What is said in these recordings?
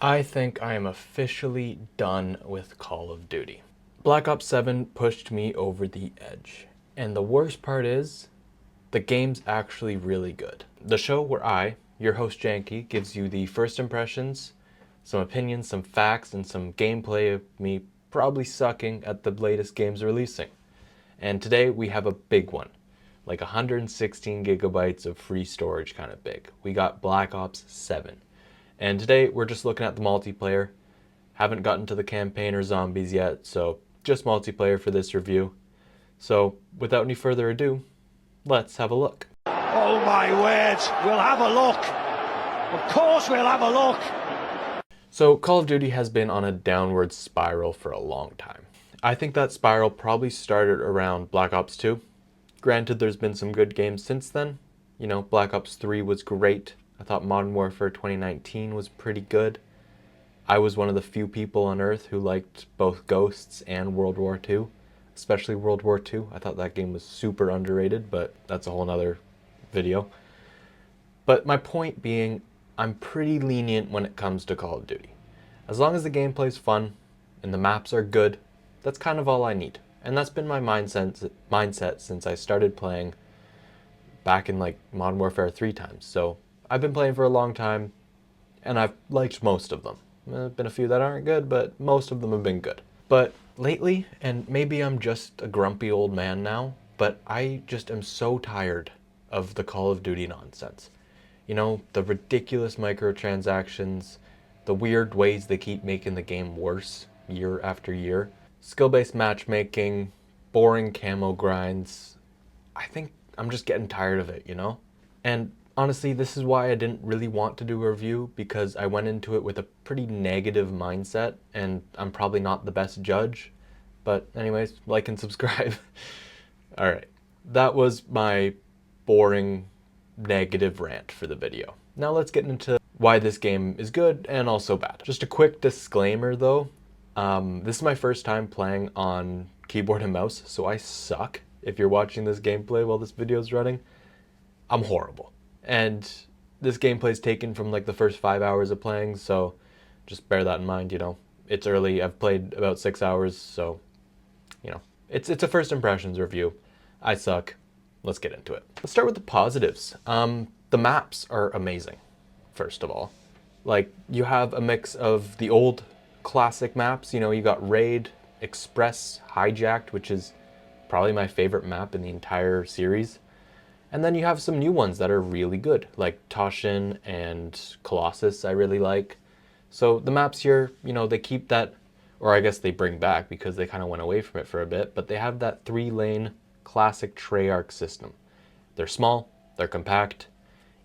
I think I am officially done with Call of Duty. Black Ops 7 pushed me over the edge. And the worst part is, the game's actually really good. The show where I, your host Janky, gives you the first impressions, some opinions, some facts, and some gameplay of me probably sucking at the latest games releasing. And today we have a big one, like 116 gigabytes of free storage kind of big. We got Black Ops 7. And today we're just looking at the multiplayer. Haven't gotten to the campaign or zombies yet, so just multiplayer for this review. So without any further ado, let's have a look. Oh my word, we'll have a look. Of course we'll have a look. So Call of Duty has been on a downward spiral for a long time. I think that spiral probably started around Black Ops 2. Granted, there's been some good games since then. You know, Black Ops 3 was great. I thought Modern Warfare 2019 was pretty good. I was one of the few people on Earth who liked both Ghosts and World War II, especially World War II. I thought that game was super underrated, but that's a whole nother video. But my point being, I'm pretty lenient when it comes to Call of Duty. As long as the gameplay's fun and the maps are good, that's kind of all I need. And that's been my mindset since I started playing back in like Modern Warfare 3 times. So I've been playing for a long time, and I've liked most of them. There have been a few that aren't good, but most of them have been good. But lately, and maybe I'm just a grumpy old man now, but I just am so tired of the Call of Duty nonsense. You know, the ridiculous microtransactions, the weird ways they keep making the game worse year after year, skill-based matchmaking, boring camo grinds. I think I'm just getting tired of it, you know? And honestly, this is why I didn't really want to do a review, because I went into it with a pretty negative mindset, and I'm probably not the best judge. But anyways, like and subscribe. Alright, that was my boring, negative rant for the video. Now let's get into why this game is good and also bad. Just a quick disclaimer though, this is my first time playing on keyboard and mouse, so I suck. If you're watching this gameplay while this video is running, I'm horrible. And this gameplay is taken from like the first 5 hours of playing, so just bear that in mind, you know. It's early, I've played about 6 hours, so, you know, it's a first impressions review. I suck. Let's get into it. Let's start with the positives. The maps are amazing, first of all. Like, you have a mix of the old classic maps, you know, you got Raid, Express, Hijacked, which is probably my favorite map in the entire series. And then you have some new ones that are really good, like Toshin and Colossus I really like. So the maps here, you know, they keep that, or I guess they bring back because they kind of went away from it for a bit, but they have that 3-lane classic Treyarch system. They're small, they're compact,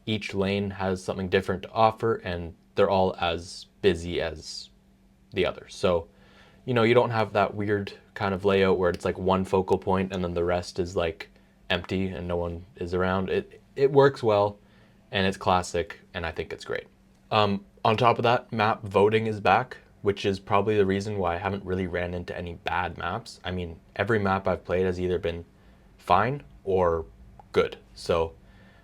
each lane has something different to offer, and they're all as busy as the others. So, you know, you don't have that weird kind of layout where it's like one focal point and then the rest is like empty and no one is around. It works well, and it's classic, and I think it's great. On top of that, map voting is back, which is probably the reason why I haven't really ran into any bad maps. I mean, every map I've played has either been fine or good. So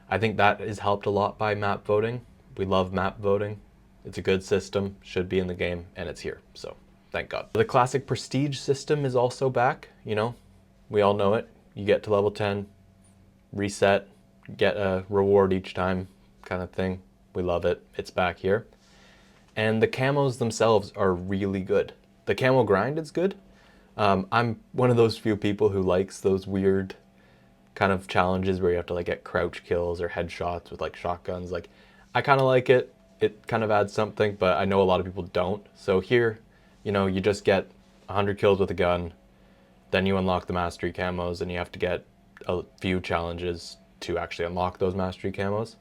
I think that is helped a lot by map voting. We love map voting. It's a good system, should be in the game, and it's here, so thank God. The classic prestige system is also back, you know, we all know it. You get to level 10, reset, get a reward each time kind of thing. We love it. It's back here. And the camos themselves are really good. The camo grind is good. I'm one of those few people who likes those weird kind of challenges where you have to like get crouch kills or headshots with like shotguns. Like, I kind of like it. It kind of adds something, but I know a lot of people don't. So here, you know, you just get 100 kills with a gun, then you unlock the mastery camos, and you have to get a few challenges to actually unlock those mastery camos.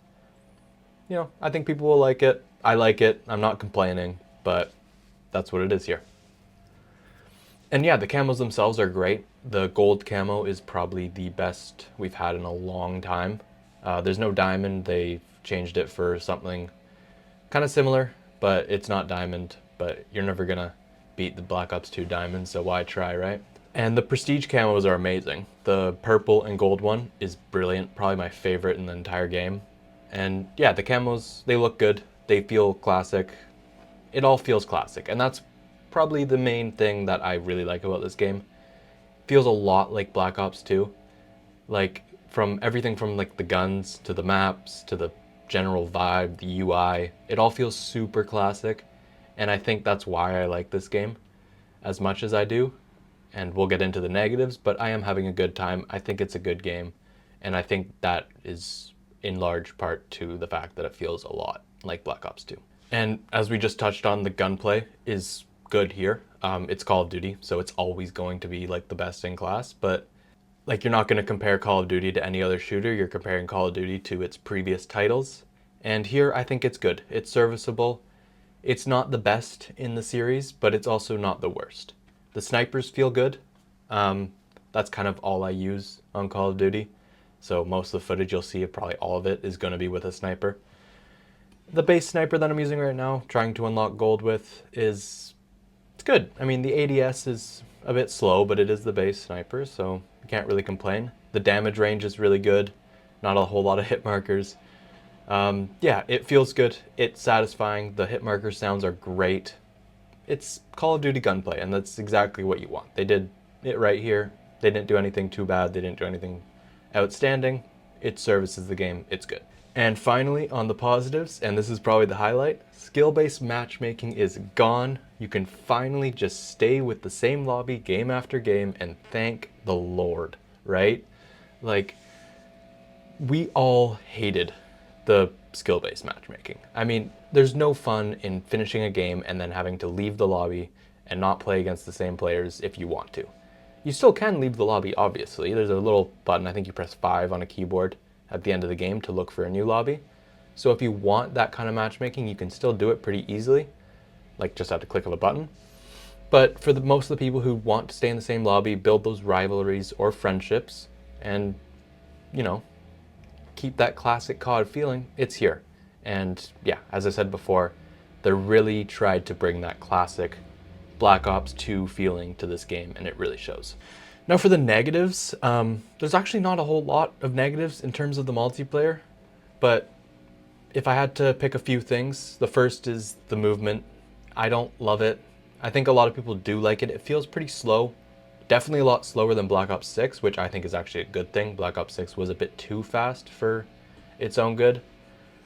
You know, I think people will like it. I like it. I'm not complaining, but that's what it is here. And yeah, the camos themselves are great. The gold camo is probably the best we've had in a long time. There's no diamond. They've changed it for something kind of similar, but it's not diamond. But you're never gonna beat the Black Ops 2 diamond, so why try, right? And the prestige camos are amazing. The purple and gold one is brilliant, probably my favorite in the entire game. And yeah, the camos, they look good. They feel classic. It all feels classic, and that's probably the main thing that I really like about this game. It feels a lot like Black Ops 2. Like, from everything from like the guns to the maps to the general vibe, the UI, it all feels super classic, and I think that's why I like this game as much as I do. And we'll get into the negatives, but I am having a good time. I think it's a good game, and I think that is in large part to the fact that it feels a lot like Black Ops 2. And as we just touched on, the gunplay is good here. It's Call of Duty, so it's always going to be like the best in class, but like you're not going to compare Call of Duty to any other shooter. You're comparing Call of Duty to its previous titles. And here I think it's good. It's serviceable. It's not the best in the series, but it's also not the worst. The snipers feel good. That's kind of all I use on Call of Duty. So most of the footage you'll see, probably all of it, is going to be with a sniper. The base sniper that I'm using right now, trying to unlock gold with, it's good. I mean, the ADS is a bit slow, but it is the base sniper, so you can't really complain. The damage range is really good. Not a whole lot of hit markers. Yeah, it feels good. It's satisfying. The hit marker sounds are great. It's Call of Duty gunplay, and that's exactly what you want. They did it right here. They didn't do anything too bad. They didn't do anything outstanding. It services the game. It's good. And finally, on the positives, and this is probably the highlight, skill-based matchmaking is gone. You can finally just stay with the same lobby game after game, and thank the Lord, right? Like, we all hated the skill-based matchmaking. I mean, there's no fun in finishing a game and then having to leave the lobby and not play against the same players if you want to. You still can leave the lobby, obviously. There's a little button, I think you press 5 on a keyboard at the end of the game to look for a new lobby. So if you want that kind of matchmaking, you can still do it pretty easily, like just at the click of a button. But for most of the people who want to stay in the same lobby, build those rivalries or friendships, and, you know, keep that classic COD feeling, it's here. And yeah, as I said before, they really tried to bring that classic Black Ops 2 feeling to this game, and it really shows. Now for the negatives, there's actually not a whole lot of negatives in terms of the multiplayer, but if I had to pick a few things, the first is the movement. I don't love it. I think a lot of people do like it. It feels pretty slow. Definitely a lot slower than Black Ops 6, which I think is actually a good thing. Black Ops 6 was a bit too fast for its own good,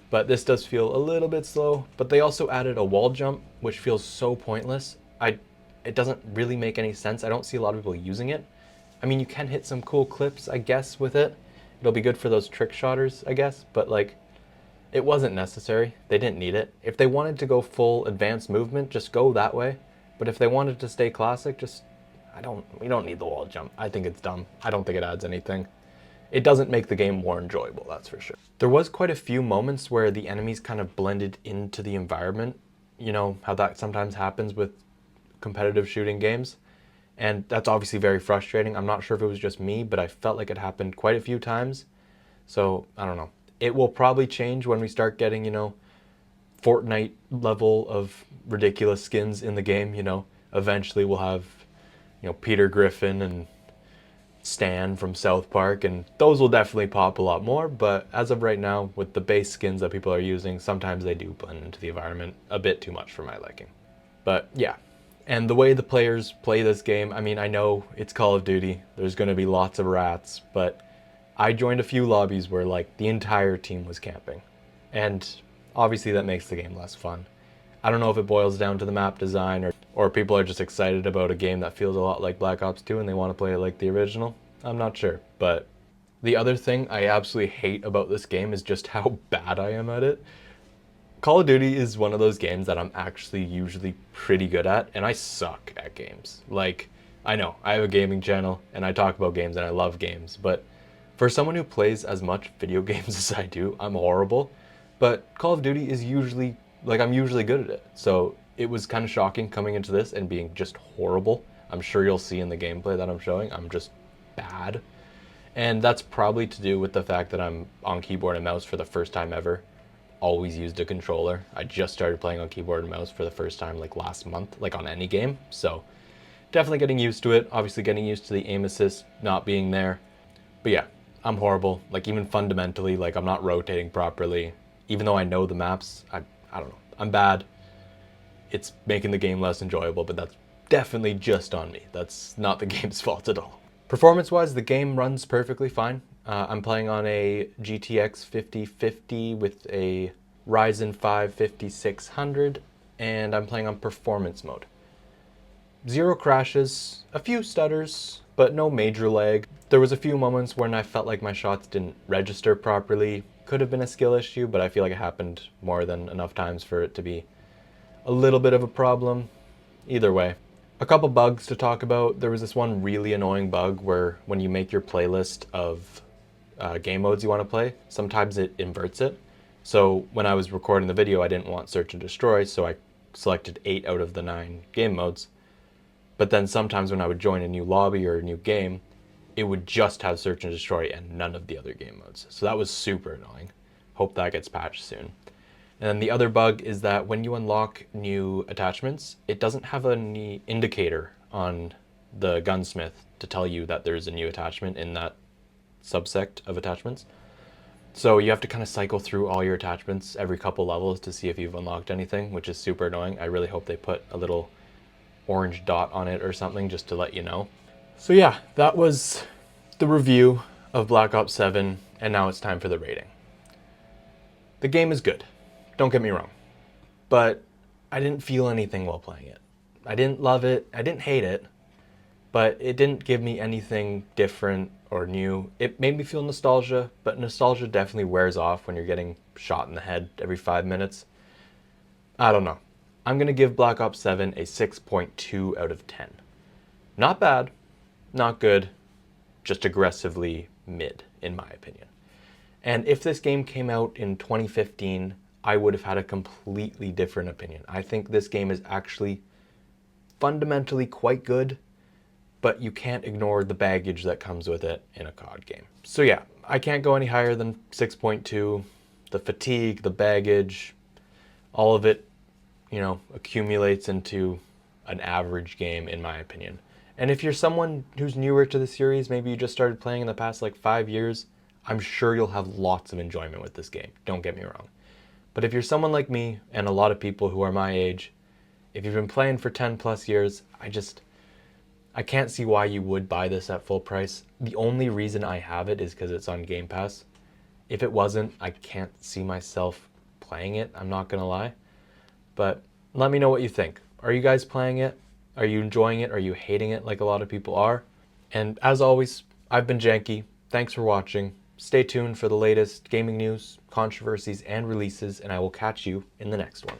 but this does feel a little bit slow. But they also added a wall jump, which feels so pointless. It doesn't really make any sense. I don't see a lot of people using it. I mean, you can hit some cool clips, I guess, with it. It'll be good for those trick shotters, I guess, but like, it wasn't necessary. They didn't need it. If they wanted to go full advanced movement, just go that way. But if they wanted to stay classic, just, we don't need the wall jump. I think it's dumb. I don't think it adds anything. It doesn't make the game more enjoyable, that's for sure. There was quite a few moments where the enemies kind of blended into the environment. You know, how that sometimes happens with competitive shooting games. And that's obviously very frustrating. I'm not sure if it was just me, but I felt like it happened quite a few times. So, I don't know. It will probably change when we start getting, you know, Fortnite level of ridiculous skins in the game, you know. Eventually we'll have, you know, Peter Griffin and Stan from South Park, and those will definitely pop a lot more, but as of right now, with the base skins that people are using, sometimes they do blend into the environment a bit too much for my liking. But yeah. And the way the players play this game, I mean, I know it's Call of Duty, there's going to be lots of rats, but I joined a few lobbies where like the entire team was camping. And obviously that makes the game less fun. I don't know if it boils down to the map design or people are just excited about a game that feels a lot like Black Ops 2 and they want to play it like the original. I'm not sure, but the other thing I absolutely hate about this game is just how bad I am at it. Call of Duty is one of those games that I'm actually usually pretty good at, and I suck at games. Like, I know, I have a gaming channel, and I talk about games, and I love games, but for someone who plays as much video games as I do, I'm horrible. But Call of Duty is usually, like, I'm usually good at it. So it was kind of shocking coming into this and being just horrible. I'm sure you'll see in the gameplay that I'm showing, I'm just bad. And that's probably to do with the fact that I'm on keyboard and mouse for the first time ever. Always used a controller. I just started playing on keyboard and mouse for the first time like last month, like on any game. So definitely getting used to it. Obviously getting used to the aim assist not being there. But yeah, I'm horrible. Like even fundamentally, like I'm not rotating properly. Even though I know the maps, I don't know. I'm bad. it's making the game less enjoyable, but that's definitely just on me. That's not the game's fault at all. Performance-wise, the game runs perfectly fine. I'm playing on a GTX 5050 with a Ryzen 5 5600, and I'm playing on performance mode. Zero crashes, a few stutters, but no major lag. There was a few moments when I felt like my shots didn't register properly. Could have been a skill issue, but I feel like it happened more than enough times for it to be a little bit of a problem. Either way. A couple bugs to talk about. There was this one really annoying bug where when you make your playlist of game modes you want to play, sometimes it inverts it. So when I was recording the video, I didn't want Search and Destroy, so I selected 8 out of the 9 game modes. But then sometimes when I would join a new lobby or a new game, it would just have Search and Destroy and none of the other game modes. So that was super annoying. Hope that gets patched soon. And then the other bug is that when you unlock new attachments, it doesn't have any indicator on the gunsmith to tell you that there's a new attachment in that subsect of attachments. So you have to kind of cycle through all your attachments every couple levels to see if you've unlocked anything, which is super annoying. I really hope they put a little orange dot on it or something just to let you know. So yeah, that was the review of Black Ops 7, and now it's time for the rating. The game is good. Don't get me wrong, but I didn't feel anything while playing it. I didn't love it, I didn't hate it, but it didn't give me anything different or new. It made me feel nostalgia, but nostalgia definitely wears off when you're getting shot in the head every 5 minutes. I don't know. I'm gonna give Black Ops 7 a 6.2 out of 10. Not bad, not good, just aggressively mid, in my opinion. And if this game came out in 2015, I would have had a completely different opinion. I think this game is actually fundamentally quite good, but you can't ignore the baggage that comes with it in a COD game. So yeah, I can't go any higher than 6.2. The fatigue, the baggage, all of it, accumulates into an average game in my opinion. And if you're someone who's newer to the series, maybe you just started playing in the past 5 years, I'm sure you'll have lots of enjoyment with this game. Don't get me wrong. But if you're someone like me and a lot of people who are my age, if you've been playing for 10 plus years, I can't see why you would buy this at full price. The only reason I have it is because it's on Game Pass. If it wasn't, I can't see myself playing it, I'm not gonna lie. But let me know what you think. Are you guys playing it? Are you enjoying it? Are you hating it like a lot of people are? And as always, I've been Janky. Thanks for watching. Stay tuned for the latest gaming news, controversies, and releases, and I will catch you in the next one.